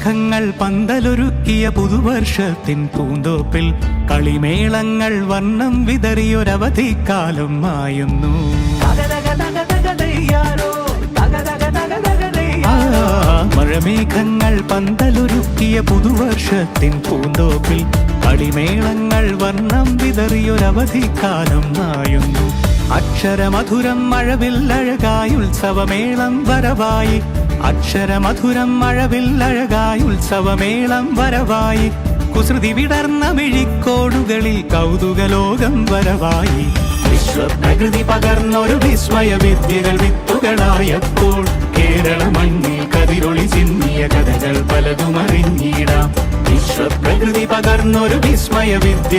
വർണ്ണമേഘങ്ങൾ പന്തലൊരുക്കിയ പുതുവർഷത്തിൻ പൂന്തോപ്പിൽ കളിമേളങ്ങൾ വർണ്ണം വിതറിയൊരവധിക്കാലം മായുന്നു. മഴമേഘങ്ങൾ പന്തലൊരുക്കിയ പുതുവർഷത്തിൻ പൂന്തോപ്പിൽ കളിമേളങ്ങൾ വർണ്ണം വിതറിയൊരവധിക്കാലം മായുന്നു. അക്ഷരമധുരം മഴവില്ലഴകായി ഉത്സവമേളം വരവായി, അക്ഷരമധുരം മഴവില്ലഴകായി ഉത്സവമേളം വരവായി, കുസൃതി വിടർന്ന മിഴിക്കോടുകളിൽ കൗതുകലോകം വരവായി. വിശ്വപ്രകൃതി പകർന്നൊരു വിസ്മയ വിദ്യകൾ വിത്തുകളായപ്പോൾ കേരള മണ്ണിൽ കതിരൊളി ചിന്നിയ കഥകൾ പലതും അറിഞ്ഞിടാം. വിശ്വപ്രകൃതി പകർന്നൊരു വിസ്മയ വിദ്യ